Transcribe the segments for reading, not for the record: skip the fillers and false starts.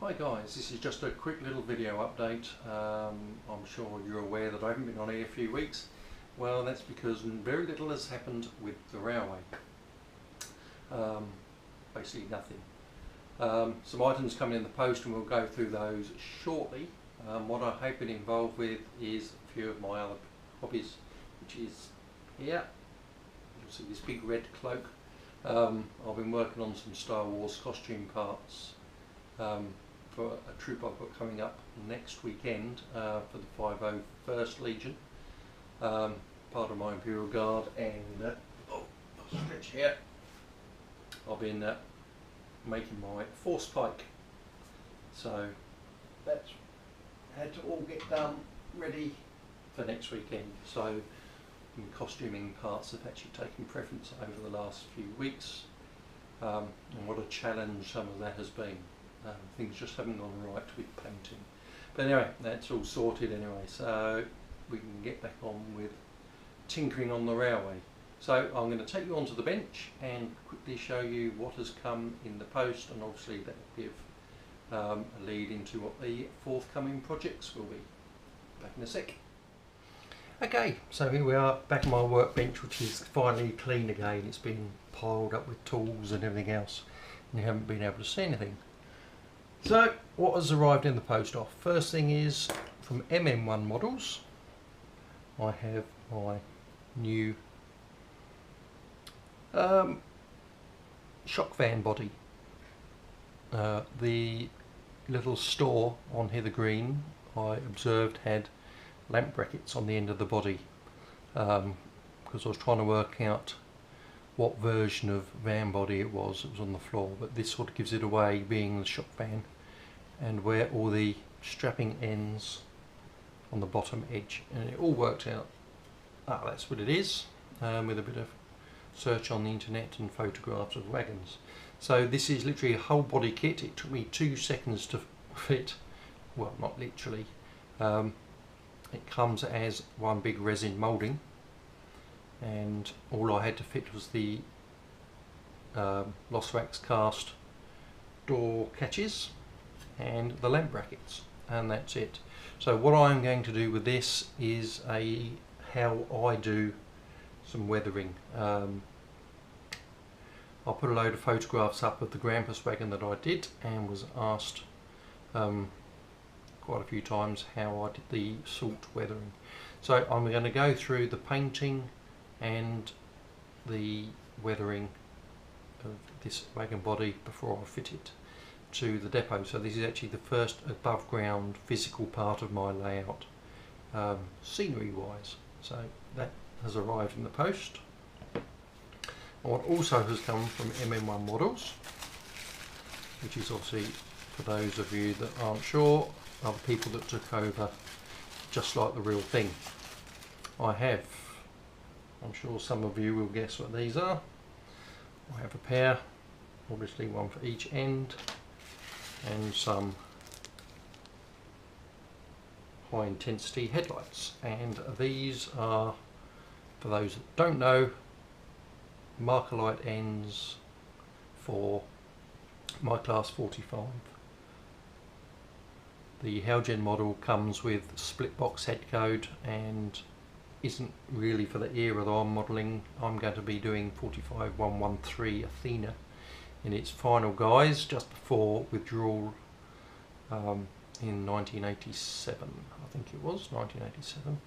Hi guys, this is just a quick little video update. I'm sure you're aware that I haven't been on here a few weeks. Well, that's because very little has happened with the railway. Basically nothing. Some items coming in the post and we'll go through those shortly. What I have been involved with is a few of my other hobbies, which is here. You'll see this big red cloak. I've been working on some Star Wars costume parts for a troop I've got coming up next weekend for the 501st Legion, part of my Imperial Guard, and I'll stretch here. I've been making my force pike, so that's had to all get done ready for next weekend. So costuming parts have actually taken preference over the last few weeks, and what a challenge some of that has been. Things just haven't gone right with painting. But anyway, that's all sorted anyway, so we can get back on with tinkering on the railway. So I'm going to take you onto the bench and quickly show you what has come in the post, and obviously that will give a lead into what the forthcoming projects will be. Back in a sec. Okay, so here we are back on my workbench, which is finally clean again. It's been piled up with tools and everything else, and you haven't been able to see anything. So what has arrived in the post off? First thing is from MM1 Models. I have my new shock van body. The little store on Heather Green I observed had lamp brackets on the end of the body, because I was trying to work out what version of van body it was on the floor, but this sort of gives it away, being the shock van, and where all the strapping ends on the bottom edge, and it all worked out. That's what it is, with a bit of search on the internet and photographs of wagons. So this is literally a whole body kit. It took me 2 seconds to fit. Well, not literally. It comes as one big resin moulding, and all I had to fit was the Lost Wax cast door catches and the lamp brackets, and that's it. So what I'm going to do with this is how I do some weathering. I'll put a load of photographs up of the Grampus wagon that I did, and was asked quite a few times how I did the salt weathering. So I'm going to go through the painting and the weathering of this wagon body before I fit it to the depot. So this is actually the first above ground physical part of my layout, scenery wise. So that has arrived in the post. And what also has come from MM1 Models, which is obviously, for those of you that aren't sure, are the people that took over Just Like the Real Thing. I have, I'm sure some of you will guess what these are. I have a pair, obviously one for each end, and some high intensity headlights, and these are, for those that don't know, marker light ends for my class 45. The Helgen model comes with split box head code and isn't really for the era that I'm modelling. I'm going to be doing 45113 Athena in its final guise just before withdrawal in 1987, I think it was 1987.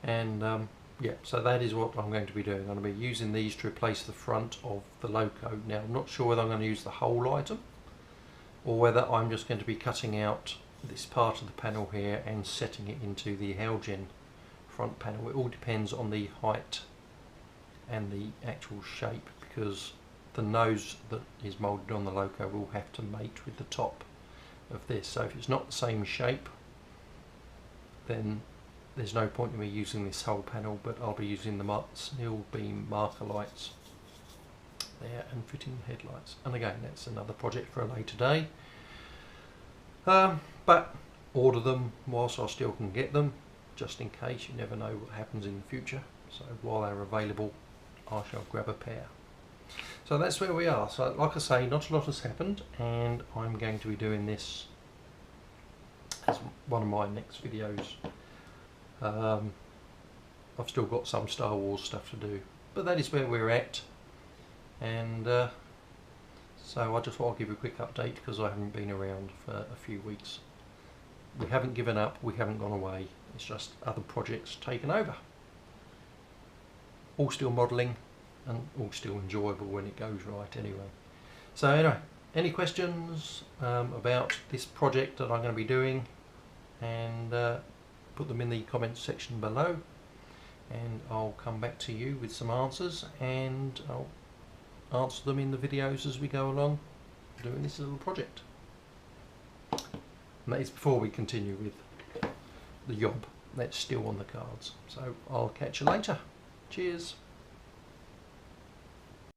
And yeah, so that is what I'm going to be doing. I'm going to be using these to replace the front of the loco. Now I'm not sure whether I'm going to use the whole item, or whether I'm just going to be cutting out this part of the panel here and setting it into the Helgen front panel. It all depends on the height and the actual shape, because the nose that is moulded on the loco will have to mate with the top of this. So if it's not the same shape, then there's no point in me using this whole panel, but I'll be using the steel beam marker lights there and fitting the headlights. And again, that's another project for a later day. But order them whilst I still can get them, just in case. You never know what happens in the future. So while they're available, I shall grab a pair. So that's where we are. So like I say, not a lot has happened, and I'm going to be doing this as one of my next videos. I've still got some Star Wars stuff to do, but that is where we're at. And so I just thought I'd give you a quick update because I haven't been around for a few weeks. We haven't given up, we haven't gone away, it's just other projects taken over. All still modelling and all still enjoyable when it goes right anyway. So anyway, any questions about this project that I'm going to be doing, and put them in the comments section below, and I'll come back to you with some answers, and I'll answer them in the videos as we go along doing this little project. And that is before we continue with the job that's still on the cards. So I'll catch you later. Cheers.